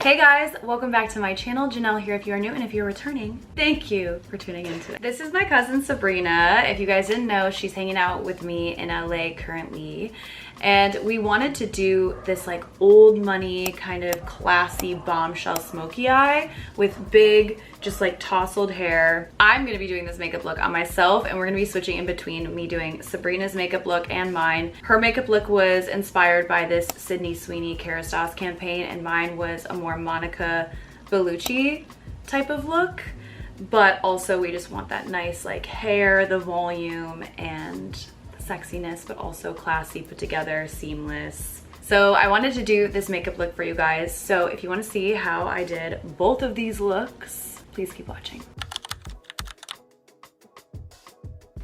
Hey guys, welcome back to my channel. Janelle here if you are new, and if you're returning, thank you for tuning in today. This is my cousin Sabrina. If you guys didn't know, she's hanging out with me in LA currently. And we wanted to do this like old money kind of classy bombshell smoky eye with big, just like tousled hair. I'm gonna be doing this makeup look on myself, and we're gonna be switching in between me doing Sabrina's makeup look and mine. Her makeup look was inspired by this Sydney Sweeney Kerastase campaign, and mine was a more Monica Bellucci type of look. But also we just want that nice like hair, the volume, and sexiness, but also classy, put together, seamless. So I wanted to do this makeup look for you guys. So if you want to see how I did both of these looks, please keep watching.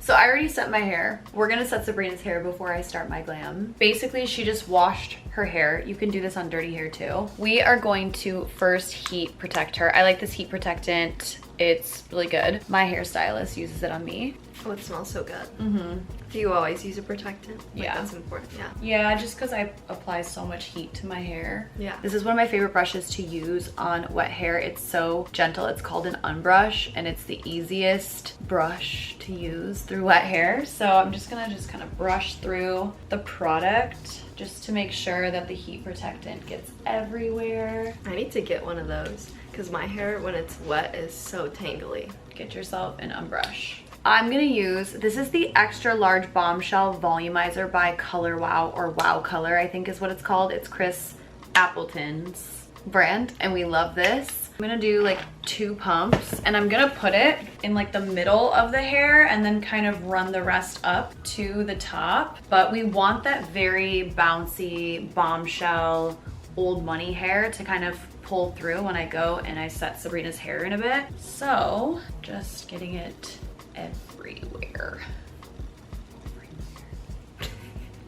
So I already set my hair. We're gonna set Sabrina's hair before I start my glam. Basically, she just washed her hair. You can do this on dirty hair too. We are going to first heat protect her. I like this heat protectant. It's really good. My hairstylist uses it on me. Oh, it smells so good. Mm-hmm. Do you always use a protectant? Like, yeah. That's important, yeah. Yeah, just because I apply so much heat to my hair. Yeah. This is one of my favorite brushes to use on wet hair. It's so gentle. It's called an unbrush, and it's the easiest brush to use through wet hair. So I'm just gonna kind of brush through the product just to make sure that the heat protectant gets everywhere. I need to get one of those because my hair, when it's wet, is so tangly. Get yourself an unbrush. I'm gonna use, this is the extra large bombshell volumizer by Color Wow, or Wow Color, I think is what it's called. It's Chris Appleton's brand, and we love this. I'm gonna do like 2 pumps, and I'm gonna put it in like the middle of the hair and then kind of run the rest up to the top. But we want that very bouncy bombshell old money hair to kind of pull through when I go and I set Sabrina's hair in a bit. So just getting it everywhere.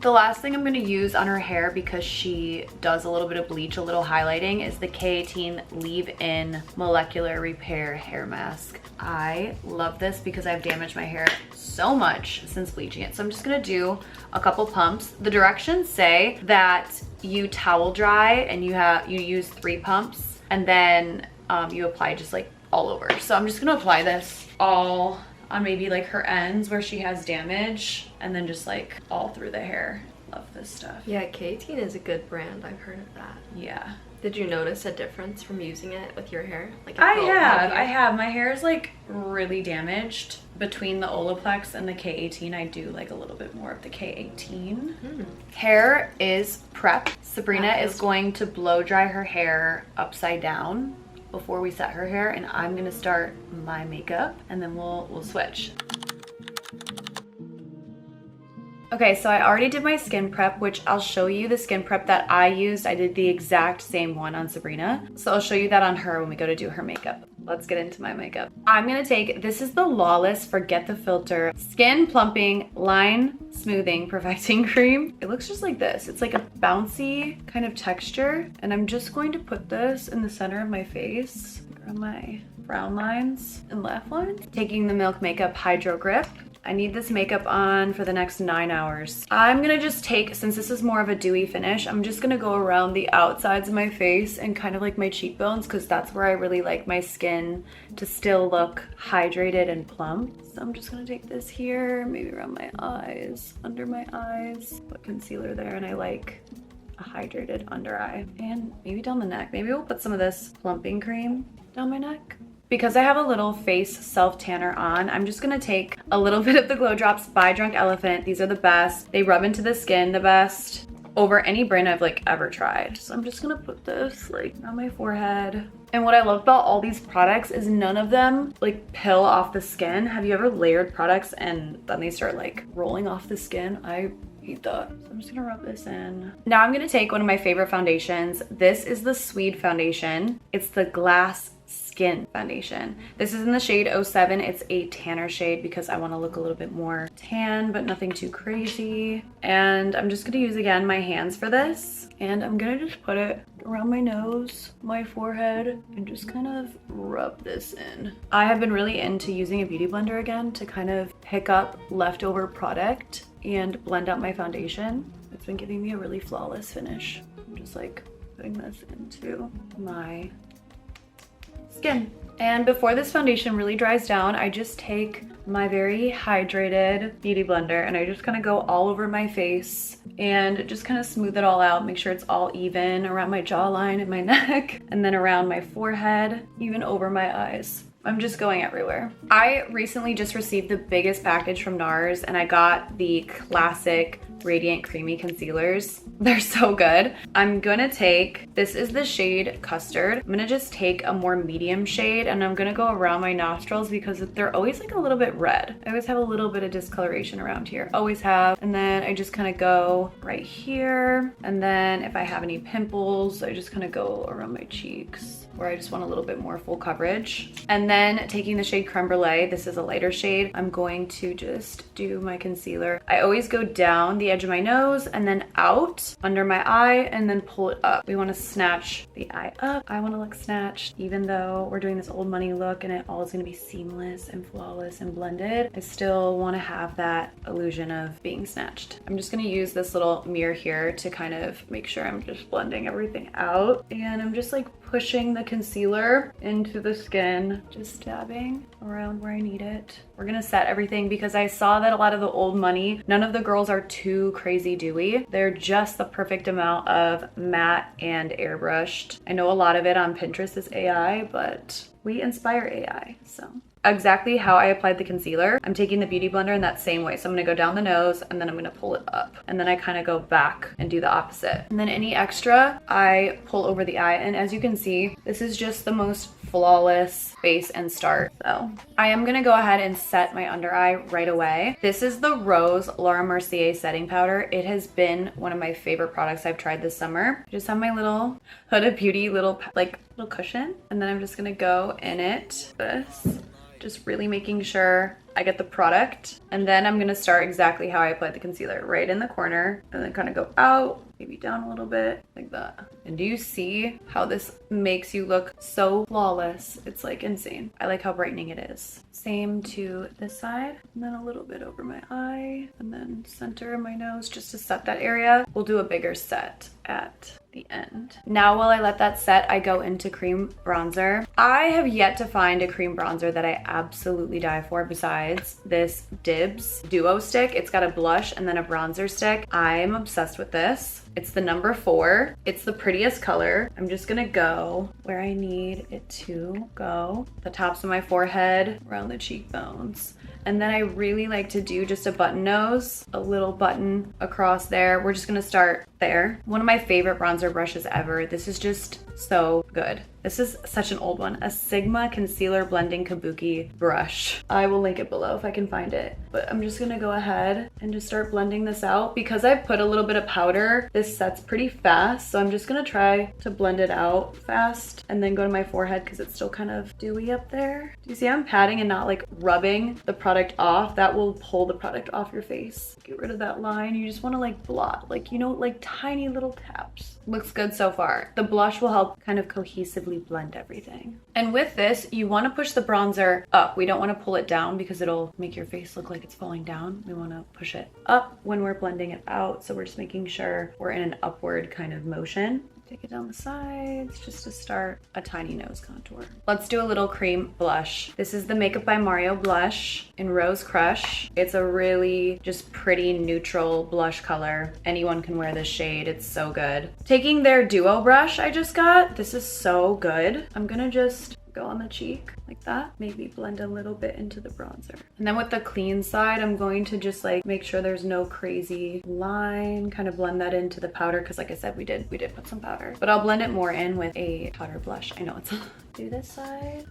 The last thing I'm going to use on her hair, because she does a little bit of bleach, a little highlighting, is the K18 Leave-In Molecular Repair Hair Mask. I love this because I've damaged my hair so much since bleaching it. So I'm just going to do a couple pumps. The directions say that you towel dry and you use 3 pumps, and then you apply just like all over. So I'm just going to apply this all on maybe like her ends where she has damage, and then just like all through the hair. Love this stuff. Yeah, K18 is a good brand. I've heard of that. Yeah. Did you notice a difference from using it with your hair? Like I have. My hair is like really damaged. Between the Olaplex and the K18, I do like a little bit more of the K18. Hair is prep. Sabrina is going to blow dry her hair upside down before we set her hair, and I'm gonna start my makeup, and then we'll switch. Okay, so I already did my skin prep, which I'll show you the skin prep that I used. I did the exact same one on Sabrina, so I'll show you that on her when we go to do her makeup. Let's get into my makeup. I'm gonna take, this is the Lawless Forget the Filter Skin Plumping Line Smoothing Perfecting Cream. It looks just like this. It's like a bouncy kind of texture, and I'm just going to put this in the center of my face, around my frown lines and laugh lines. Taking the Milk Makeup Hydro Grip. I need this makeup on for the next 9 hours. I'm gonna just take, since this is more of a dewy finish, I'm just gonna go around the outsides of my face and kind of like my cheekbones, because that's where I really like my skin to still look hydrated and plump. So I'm just gonna take this here, maybe around my eyes, under my eyes, put concealer there, and I like a hydrated under eye, and maybe down the neck. Maybe we'll put some of this plumping cream down my neck. Because I have a little face self tanner on, I'm just gonna take a little bit of the Glow Drops by Drunk Elephant. These are the best. They rub into the skin the best over any brand I've like ever tried. So I'm just gonna put this like on my forehead. And what I love about all these products is none of them like peel off the skin. Have you ever layered products and then they start like rolling off the skin? I hate that. So I'm just gonna rub this in. Now I'm gonna take one of my favorite foundations. This is the Swede foundation. It's the Glass Skin foundation. This is in the shade 07. It's a tanner shade because I want to look a little bit more tan, but nothing too crazy. And I'm just gonna use again my hands for this, and I'm gonna just put it around my nose, my forehead, and just kind of rub this in. I have been really into using a beauty blender again to kind of pick up leftover product and blend out my foundation. It's been giving me a really flawless finish. I'm just like putting this into my skin. And before this foundation really dries down, I just take my very hydrated beauty blender and I just kind of go all over my face and just kind of smooth it all out, make sure it's all even around my jawline and my neck, and then around my forehead, even over my eyes. I'm just going everywhere. I recently just received the biggest package from NARS and I got the classic Radiant Creamy Concealers. They're so good. I'm gonna take, this is the shade Custard. I'm gonna just take a more medium shade and I'm gonna go around my nostrils because they're always like a little bit red. I always have a little bit of discoloration around here. Always have. And then I just kind of go right here. And then if I have any pimples, I just kind of go around my cheeks where I just want a little bit more full coverage. And then taking the shade Creme Brulee, this is a lighter shade, I'm going to just do my concealer. I always go down the edge of my nose and then out under my eye and then pull it up. We want to snatch the eye up. I want to look snatched. Even though we're doing this old money look and it all is going to be seamless and flawless and blended, I still want to have that illusion of being snatched. I'm just going to use this little mirror here to kind of make sure I'm just blending everything out. And I'm just like pushing the concealer into the skin, just dabbing around where I need it. We're gonna set everything because I saw that a lot of the old money, none of the girls are too crazy dewy. They're just the perfect amount of matte and airbrushed. I know a lot of it on Pinterest is AI, but we inspire AI, so. Exactly how I applied the concealer, I'm taking the beauty blender in that same way. So I'm gonna go down the nose and then I'm gonna pull it up. And then I kind of go back and do the opposite. And then any extra, I pull over the eye. And as you can see, this is just the most flawless base and start. So I am gonna go ahead and set my under eye right away. This is the Rose Laura Mercier setting powder. It has been one of my favorite products I've tried this summer. I just have my little Huda Beauty little cushion. And then I'm just gonna go in it, this. Just really making sure I get the product. And then I'm gonna start exactly how I applied the concealer, right in the corner, and then kind of go out, maybe down a little bit, like that. And do you see how this makes you look so flawless? It's like insane. I like how brightening it is. Same to this side, and then a little bit over my eye, and then center of my nose just to set that area. We'll do a bigger set at the end. Now while I let that set, I go into cream bronzer. I have yet to find a cream bronzer that I absolutely die for besides this Dibs Duo Stick. It's got a blush and then a bronzer stick. I'm obsessed with this. It's the number 4. It's the prettiest color. I'm just gonna go where I need it to go. The tops of my forehead, around the cheekbones. And then I really like to do just a button nose, a little button across there. We're just gonna start there. One of my favorite bronzer brushes ever. This is just so good. This is such an old one, a Sigma Concealer Blending Kabuki brush. I will link it below if I can find it. But I'm just gonna go ahead and just start blending this out. Because I put a little bit of powder, this sets pretty fast. So I'm just gonna try to blend it out fast and then go to my forehead because it's still kind of dewy up there. Do you see I'm patting and not like rubbing the product off? That will pull the product off your face. Get rid of that line. You just wanna like blot, like, you know, like tiny little taps. Looks good so far. The blush will help kind of cohesively blend everything. And with this, you want to push the bronzer up. We don't want to pull it down because it'll make your face look like it's falling down. We want to push it up when we're blending it out. So we're just making sure we're in an upward kind of motion. Take it down the sides just to start a tiny nose contour. Let's do a little cream blush. This is the Makeup by Mario blush in Rose Crush. It's a really just pretty neutral blush color. Anyone can wear this shade. It's so good. Taking their Duo brush I just got. This is so good. I'm gonna just go on the cheek like that. Maybe blend a little bit into the bronzer. And then with the clean side, I'm going to just like make sure there's no crazy line, kind of blend that into the powder because like I said, we did put some powder. But I'll blend it more in with a powder blush. I know it's do this side.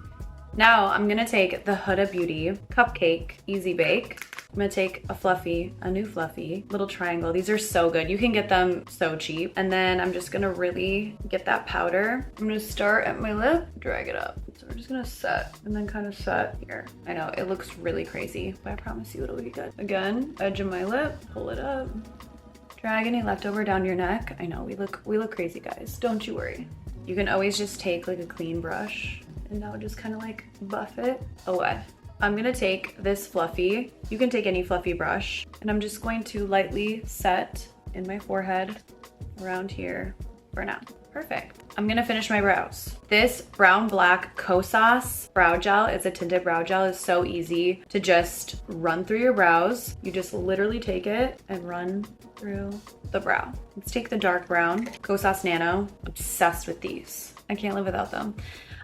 Now I'm gonna take the Huda Beauty Cupcake Easy Bake. I'm gonna take a new fluffy little triangle. These are so good. You can get them so cheap. And then I'm just gonna really get that powder. I'm gonna start at my lip, drag it up. So we're just gonna set and then kind of set here. I know it looks really crazy, but I promise you it'll be good. Again, edge of my lip, pull it up. Drag any leftover down your neck. I know we look crazy, guys. Don't you worry. You can always just take like a clean brush and now just kind of like buff it away. I'm gonna take this fluffy, you can take any fluffy brush, and I'm just going to lightly set in my forehead around here for now. Perfect. I'm gonna finish my brows. This brown black Kosas brow gel, it's a tinted brow gel, is so easy to just run through your brows. You just literally take it and run through the brow. Let's take the dark brown Kosas Nano. Obsessed with these. I can't live without them.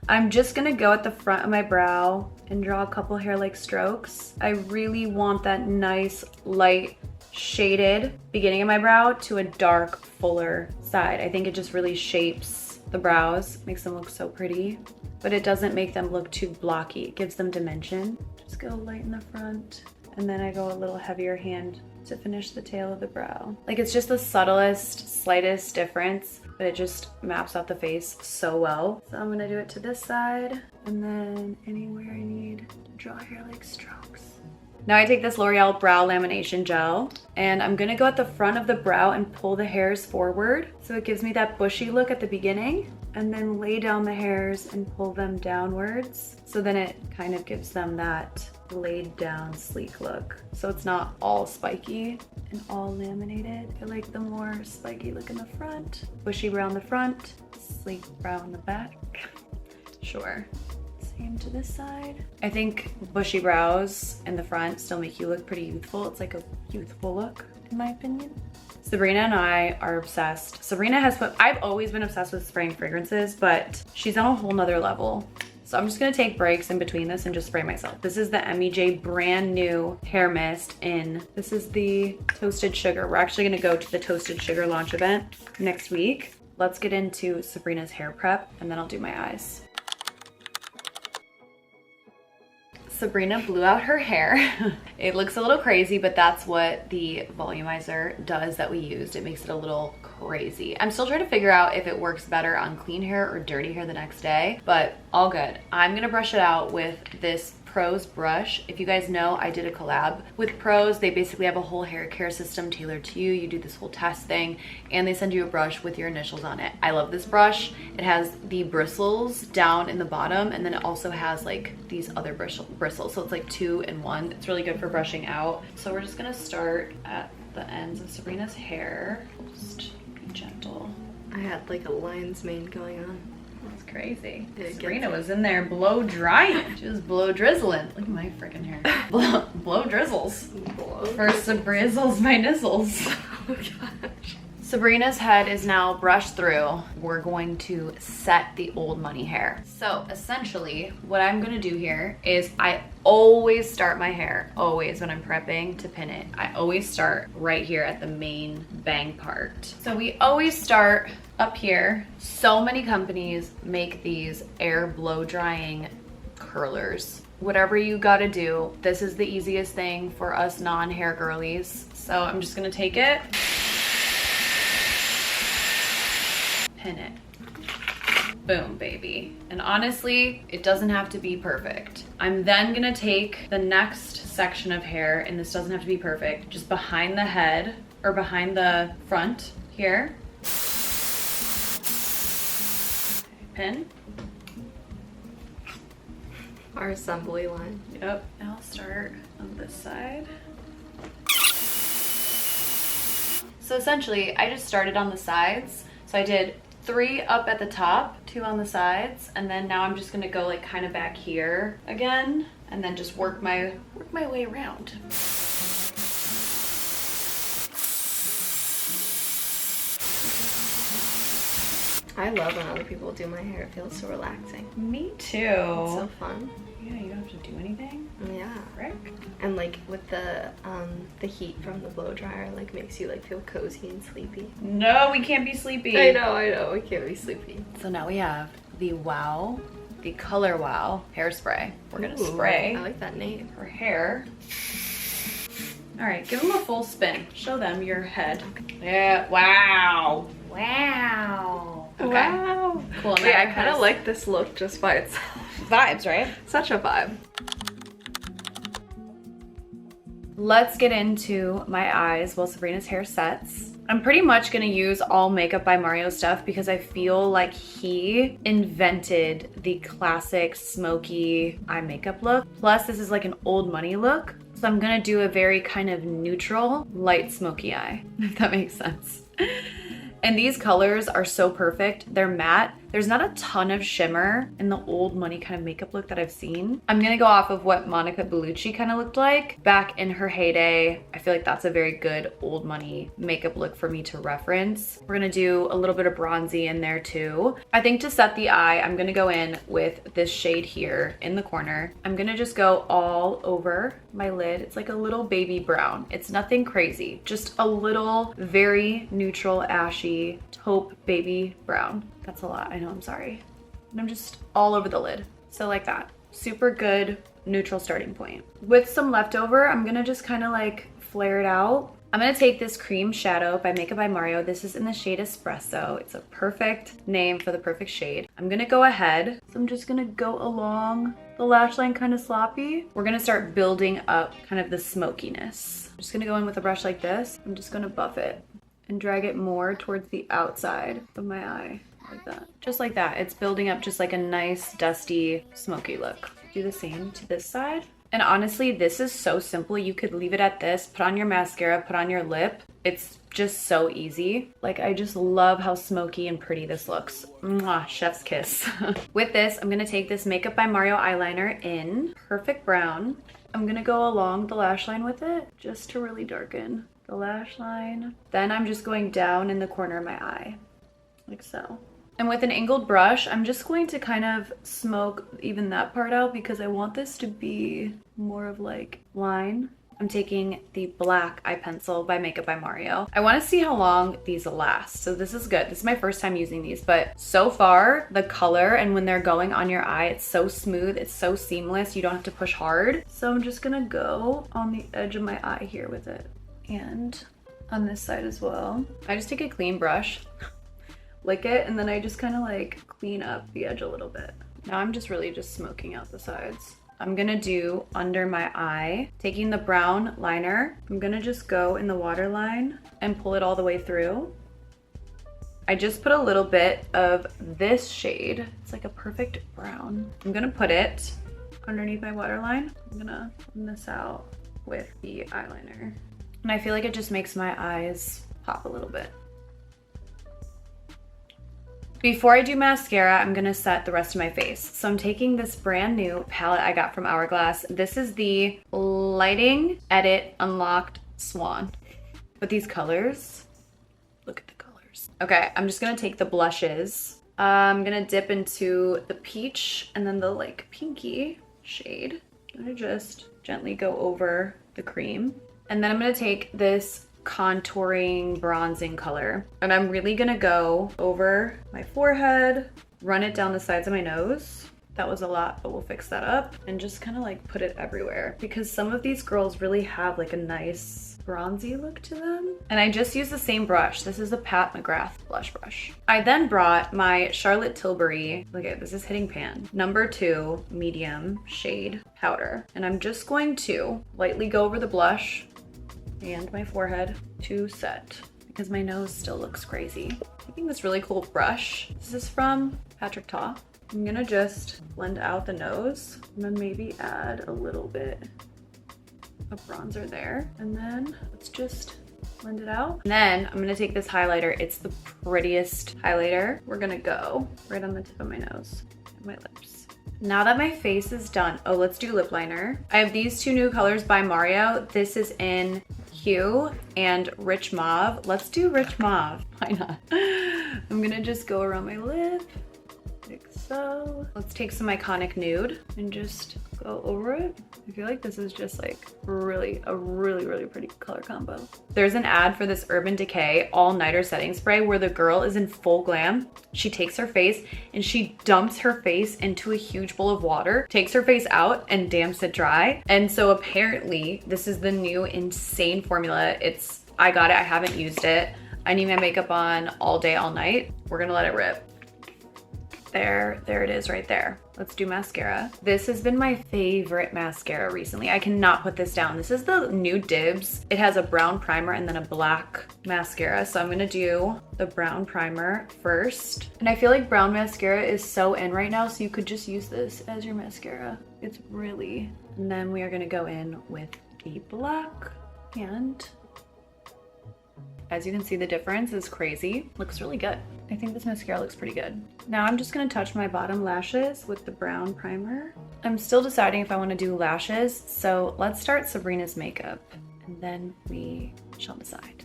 I'm just gonna go at the front of my brow and draw a couple hair-like strokes. I really want that nice light shaded beginning of my brow to a dark, fuller side. I think it just really shapes the brows, makes them look so pretty, but it doesn't make them look too blocky. It gives them dimension. Just go light in the front, and then I go a little heavier hand to finish the tail of the brow. Like, it's just the subtlest, slightest difference, but it just maps out the face so well. So I'm gonna do it to this side, and then anywhere I need to draw hair-like strokes. Now I take this L'Oreal Brow Lamination Gel, and I'm gonna go at the front of the brow and pull the hairs forward. So it gives me that bushy look at the beginning, and then lay down the hairs and pull them downwards. So then it kind of gives them that laid down, sleek look. So it's not all spiky and all laminated. I like the more spiky look in the front, bushy brow in the front, sleek brow in the back. Sure. Same to this side. I think bushy brows in the front still make you look pretty youthful. It's like a youthful look, in my opinion. Sabrina and I are obsessed. Sabrina has put, I've always been obsessed with spraying fragrances, but she's on a whole nother level. So I'm just gonna take breaks in between this and just spray myself. This is the MEJ brand new hair mist in, this is the Toasted Sugar. We're actually gonna go to the Toasted Sugar launch event next week. Let's get into Sabrina's hair prep, and then I'll do my eyes. Sabrina blew out her hair. It looks a little crazy, but that's what the volumizer does that we used. It makes it a little crazy. I'm still trying to figure out if it works better on clean hair or dirty hair the next day, but all good. I'm gonna brush it out with this Pros brush. If you guys know, I did a collab with Pros. They basically have a whole hair care system tailored to you. You do this whole test thing, and they send you a brush with your initials on it. I love this brush. It has the bristles down in the bottom, and then it also has like these other bristles. So it's like 2 in 1. It's really good for brushing out. So we're just gonna start at the ends of Sabrina's hair. Just be gentle. I had like a lion's mane going on. That's crazy. Sabrina was in there blow drying. She was blow drizzling. Look at my freaking hair. Blow drizzles. For Sabrizzles my nizzles. Oh gosh. Sabrina's head is now brushed through. We're going to set the old money hair. So essentially what I'm gonna do here is I always start my hair, always when I'm prepping to pin it. I always start right here at the main bang part. So we always start up here. So many companies make these air blow drying curlers. Whatever you gotta do, this is the easiest thing for us non-hair girlies. So I'm just gonna take it, pin it. Boom, baby. And honestly, it doesn't have to be perfect. I'm then gonna take the next section of hair, and this doesn't have to be perfect, just behind the head or behind the front here. Pin. Our assembly line. Yep. Now I'll start on this side. So essentially, I just started on the sides. So I did 3 up at the top, 2 on the sides, and then now I'm just gonna go like kind of back here again, and then just work my way around. I love when other people do my hair. It feels so relaxing. Me too. It's so fun. Yeah, you don't have to do anything. Yeah. Frick. And like with the heat from the blow dryer, like makes you like feel cozy and sleepy. No, we can't be sleepy. I know. We can't be sleepy. So now we have the Wow, the Color Wow hairspray. We're gonna Ooh, spray I like that name. her hair. All right, give them a full spin. Show them your head. Yeah, wow. Wow. Okay. Wow. Cool. Yeah, I kind of like this look just by itself. Vibes, right? Such a vibe. Let's get into my eyes while Sabrina's hair sets. I'm pretty much gonna use all Makeup by Mario stuff because I feel like he invented the classic smoky eye makeup look. Plus, this is like an old money look. So I'm gonna do a very kind of neutral, light smoky eye, if that makes sense. And these colors are so perfect. They're matte. There's not a ton of shimmer in the old money kind of makeup look that I've seen. I'm gonna go off of what Monica Bellucci kind of looked like back in her heyday. I feel like that's a very good old money makeup look for me to reference. We're gonna do a little bit of bronzy in there too. I think to set the eye, I'm gonna go in with this shade here in the corner. I'm gonna just go all over my lid. It's like a little baby brown. It's nothing crazy, just a little very neutral, ashy taupe baby brown. That's a lot, I know, I'm sorry. And I'm just all over the lid. So like that, super good neutral starting point. With some leftover, I'm gonna just kind of like flare it out. I'm gonna take this cream shadow by Makeup by Mario. This is in the shade Espresso. It's a perfect name for the perfect shade. I'm gonna go ahead, so I'm just gonna go along the lash line kind of sloppy. We're gonna start building up kind of the smokiness. I'm just gonna go in with a brush like this. I'm just gonna buff it and drag it more towards the outside of my eye, like that. Just like that. It's building up just like a nice, dusty, smoky look. Do the same to this side. And honestly, this is so simple. You could leave it at this, put on your mascara, put on your lip. It's just so easy. Like, I just love how smoky and pretty this looks. Mwah, chef's kiss. With this, I'm gonna take this Makeup by Mario eyeliner in Perfect Brown. I'm gonna go along the lash line with it just to really darken the lash line. Then I'm just going down in the corner of my eye, like so. And with an angled brush, I'm just going to kind of smoke even that part out because I want this to be more of like line. I'm taking the black eye pencil by Makeup by Mario. I want to see how long these last. So this is good. This is my first time using these, but so far the color and when they're going on your eye, it's so smooth. It's so seamless. You don't have to push hard. So I'm just gonna go on the edge of my eye here with it. And on this side as well. I just take a clean brush, lick it, and then I just kind of like clean up the edge a little bit. Now I'm just really just smoking out the sides. I'm gonna do under my eye, taking the brown liner, I'm gonna just go in the waterline and pull it all the way through. I just put a little bit of this shade. It's like a perfect brown. I'm gonna put it underneath my waterline. I'm gonna blend this out with the eyeliner. And I feel like it just makes my eyes pop a little bit. Before I do mascara, I'm gonna set the rest of my face. So I'm taking this brand new palette I got from Hourglass. This is the Lighting Edit Unlocked Swan. But these colors, look at the colors. Okay, I'm just gonna take the blushes. I'm gonna dip into the peach and then the like pinky shade. I'm gonna just gently go over the cream. And then I'm gonna take this contouring bronzing color and I'm really gonna go over my forehead, run it down the sides of my nose. That was a lot, but we'll fix that up, and just kind of like put it everywhere because some of these girls really have like a nice bronzy look to them. And I just use the same brush. This is a Pat McGrath blush brush. I then brought my Charlotte Tilbury, look at this is Hitting Pan, #2 medium shade powder, and I'm just going to lightly go over the blush and my forehead to set because my nose still looks crazy. Taking this really cool brush, this is from Patrick Ta. I'm gonna just blend out the nose and then maybe add a little bit of bronzer there, and then let's just blend it out. And then I'm gonna take this highlighter. It's the prettiest highlighter. We're gonna go right on the tip of my nose and my lips. Now that my face is done, oh, let's do lip liner. I have these two new colors by Mario. This is in Hue and Rich Mauve. Let's do Rich Mauve. Why not? I'm gonna just go around my lip like so. Let's take some Iconic Nude and just go over it. I feel like this is just like a really pretty color combo. There's an ad for this Urban Decay all-nighter setting spray where the girl is in full glam. She takes her face and she dumps her face into a huge bowl of water, takes her face out and damps it dry. And so apparently this is the new insane formula. I got it, I haven't used it. I need my makeup on all day, all night. We're gonna let it rip. There it is right there. Let's do mascara. This has been my favorite mascara recently. I cannot put this down. This is the new Dibs. It has a brown primer and then a black mascara. So I'm gonna do the brown primer first. And I feel like brown mascara is so in right now, so you could just use this as your mascara. It's really, and then we are gonna go in with the black and As you can see, the difference is crazy. Looks really good. I think this mascara looks pretty good. Now I'm just gonna touch my bottom lashes with the brown primer. I'm still deciding if I wanna do lashes, so let's start Sabrina's makeup and then we shall decide.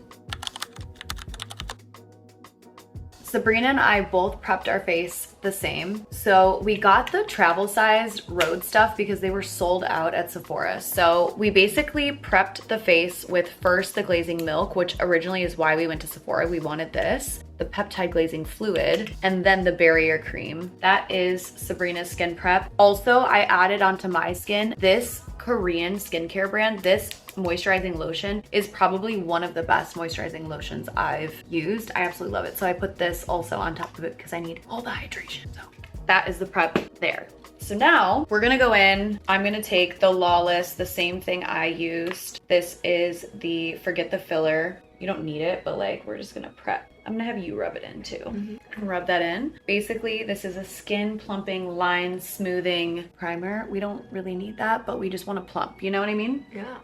Sabrina and I both prepped our face the same. So we got the travel sized road stuff because they were sold out at Sephora. So we basically prepped the face with first the glazing milk, which originally is why we went to Sephora. We wanted this, the peptide glazing fluid, and then the barrier cream. That is Sabrina's skin prep. Also, I added onto my skin this Korean skincare brand. This moisturizing lotion is probably one of the best moisturizing lotions I've used. I absolutely love it. So I put this also on top of it because I need all the hydration. So that is the prep there. So now we're gonna go in. I'm gonna take the Lawless, the same thing I used. This is the Forget the Filler. You don't need it, but like we're just gonna prep. I'm gonna have you rub it in too. Rub that in. Basically, this is a skin plumping, line smoothing primer. We don't really need that, but we just wanna plump, you know what I mean? Yeah.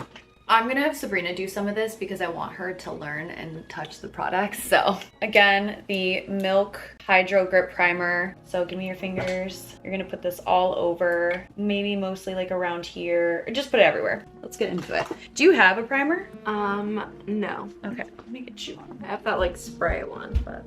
I'm gonna have Sabrina do some of this because I want her to learn and touch the products. So again, the Milk Hydro Grip Primer. So give me your fingers. You're gonna put this all over, maybe mostly like around here, or just put it everywhere. Let's get into it. Do you have a primer? No. Okay, let me get you one. I have that like spray one, but.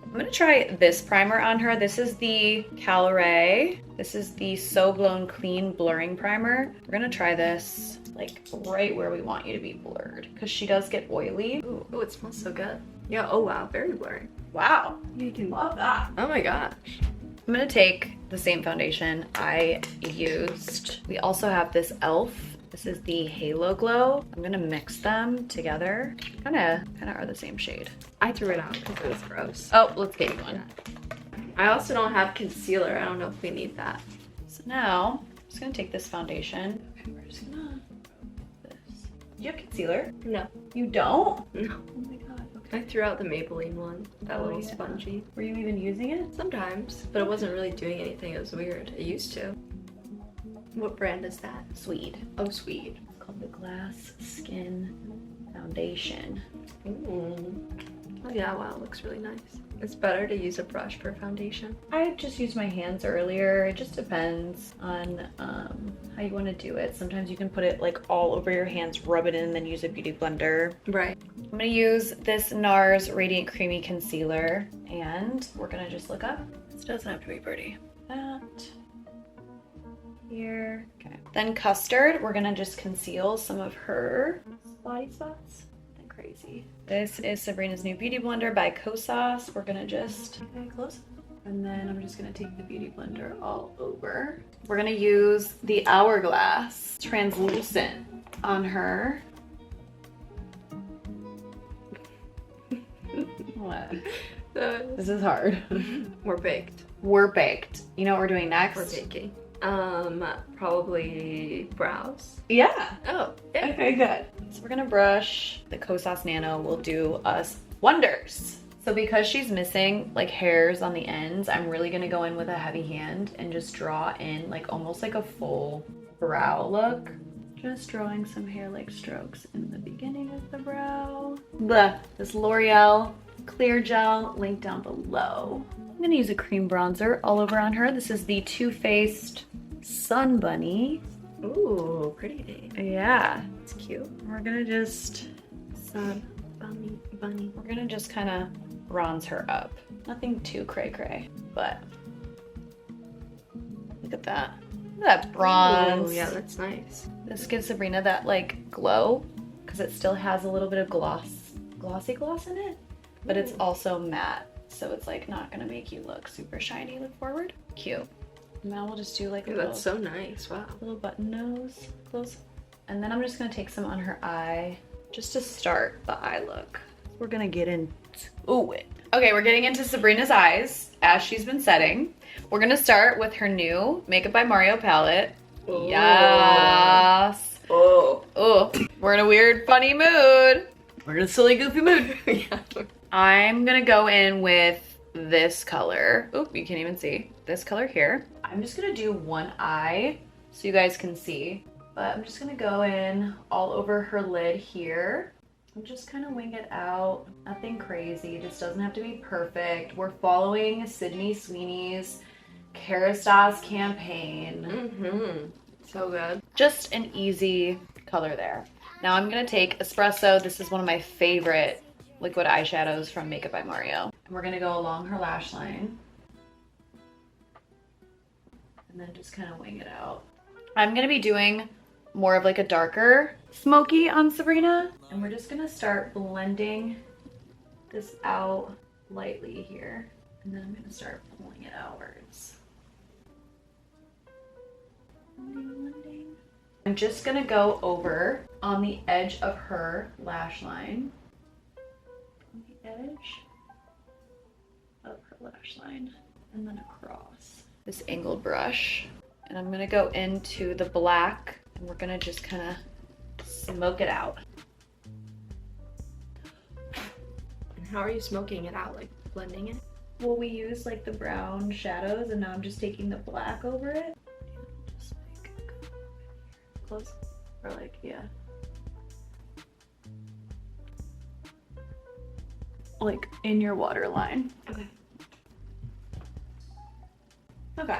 I'm gonna try this primer on her. This is the Caloray. This is the So Blown Clean Blurring Primer. We're gonna try this like right where we want you to be blurred because she does get oily. Ooh, it smells so good. Yeah, oh wow, very blurry. Wow, you can love that. Oh my gosh. I'm gonna take the same foundation I used. We also have this e.l.f. This is the Halo Glow. I'm gonna mix them together. Kinda are the same shade. I threw it out because it was gross. Oh, let's get you one. I also don't have concealer. I don't know if we need that. So now, I'm just gonna take this foundation. Okay, we're just gonna rub this. Do you have concealer? No. You don't? No. Oh my god, okay. I threw out the Maybelline one. That little yeah. spongy. Were you even using it? Sometimes, but it wasn't really doing anything. It was weird. It used to. What brand is that? Swede. Oh, Swede. It's called the Glass Skin Foundation. Ooh. Oh yeah, wow, it looks really nice. It's better to use a brush for foundation. I just used my hands earlier. It just depends on how you want to do it. Sometimes you can put it like all over your hands, rub it in, then use a beauty blender. Right. I'm gonna use this NARS Radiant Creamy Concealer, and we're gonna just look up. This doesn't have to be pretty. That here. Okay. Then Custard, we're gonna just conceal some of her body spots. Crazy. This is Sabrina's new beauty blender by Kosas. We're gonna just close, and then I'm just gonna take the beauty blender all over. We're gonna use the Hourglass translucent on her. What? This is hard. We're baked. We're baked. You know what we're doing next? We're baking. Probably brows. Yeah. Oh, yeah. Okay, good. So we're gonna brush. The Kosas Nano will do us wonders. So because she's missing like hairs on the ends, I'm really gonna go in with a heavy hand and just draw in like almost like a full brow look. Just drawing some hair-like strokes in the beginning of the brow. This L'Oreal Clear Gel, link down below. I'm gonna use a cream bronzer all over on her. This is the Too Faced Sun Bunny. Ooh, pretty. Yeah. It's cute. We're gonna just, Sun bunny. we're gonna just kind of bronze her up. Nothing too cray-cray, but look at that. Look at that bronze. Ooh, yeah, that's nice. This gives Sabrina that like glow because it still has a little bit of glossy gloss in it, but it's also matte. So it's like not gonna make you look super shiny look forward. Cute. Now we'll just do like a Ooh, little, that's so nice. Wow. little button nose close. And then I'm just gonna take some on her eye just to start the eye look. We're gonna get into it. Okay, we're getting into Sabrina's eyes as she's been setting. We're gonna start with her new Makeup by Mario palette. Ooh. Yes. Oh, we're in a weird, funny mood. We're in a silly, goofy mood. Yeah. I'm gonna go in with this color. Oop, you can't even see. This color here. I'm just gonna do one eye so you guys can see. But I'm just gonna go in all over her lid here. I'm just kind of wing it out. Nothing crazy. It just doesn't have to be perfect. We're following Sydney Sweeney's Kerastase campaign. So good. Just an easy color there. Now I'm gonna take Espresso. This is one of my favorite liquid eyeshadows from Makeup by Mario. And we're gonna go along her lash line. And then just kind of wing it out. I'm gonna be doing more of like a darker smoky on Sabrina. And we're just gonna start blending this out lightly here. And then I'm gonna start pulling it outwards. Blending. I'm just gonna go over on the edge of her lash line. On the edge of her lash line. And then across. This angled brush. And I'm gonna go into the black and we're gonna just kind of smoke it out. And how are you smoking it out? Like blending it? Well, we use like the brown shadows and now I'm just taking the black over it. Just like close or like, yeah. Like in your waterline. Okay. Okay.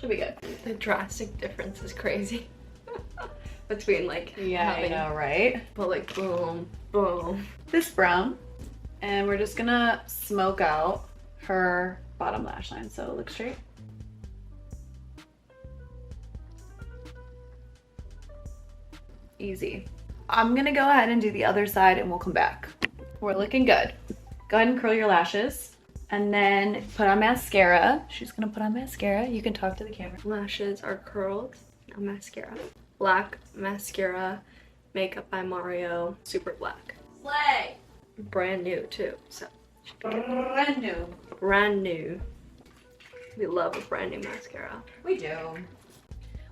Should be good. The drastic difference is crazy. Between like Yeah, having, I know, right? but like boom, boom. This brown, and we're just gonna smoke out her bottom lash line. So look straight. Easy. I'm gonna go ahead and do the other side and we'll come back. We're looking good. Go ahead and curl your lashes. And then put on mascara. She's gonna put on mascara. You can talk to the camera. Lashes are curled. Now mascara. Black mascara. Makeup by Mario. Super black. Slay! Brand new too. So Brand new. brand new. We love a brand new mascara. We do.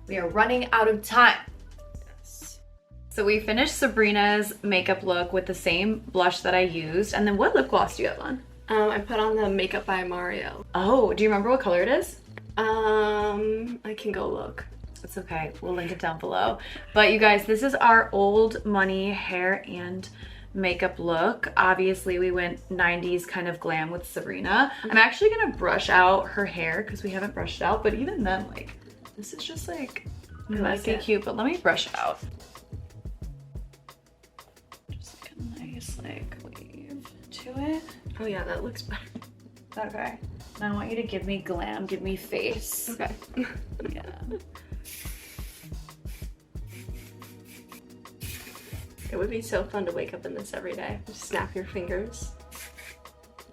We are running out of time. Yes. So we finished Sabrina's makeup look with the same blush that I used. And then what lip gloss do you have on? I put on the Makeup by Mario. Oh, do you remember what color it is? I can go look. It's okay. We'll link it down below. But you guys, this is our old money hair and makeup look. Obviously, we went 90s kind of glam with Sabrina. I'm actually gonna brush out her hair because we haven't brushed it out. But even then, like, this is just like messy cute. But let me brush it out. Just like a nice like wave to it. Oh yeah, that looks better. Okay. Now I want you to give me glam, give me face. Okay. Yeah. It would be so fun to wake up in this every day. Just snap your fingers.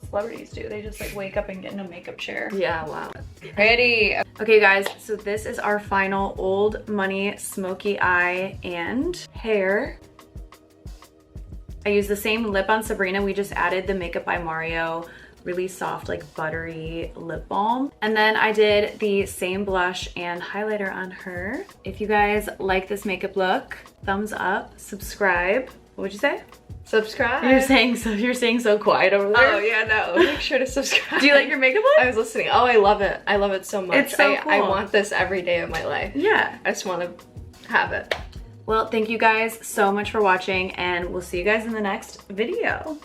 Celebrities do. They just like wake up and get in a makeup chair. Yeah, wow. Pretty. Okay guys, so this is our final old money smoky eye and hair. I used the same lip on Sabrina. We just added the Makeup by Mario really soft, like buttery lip balm. And then I did the same blush and highlighter on her. If you guys like this makeup look, thumbs up, subscribe. What would you say? Subscribe. You're saying so quiet over there. Oh yeah, no. Make sure to subscribe. Do you like your makeup look? I was listening. Oh, I love it. I love it so much. It's so cool. I want this every day of my life. Yeah. I just want to have it. Well, thank you guys so much for watching and we'll see you guys in the next video.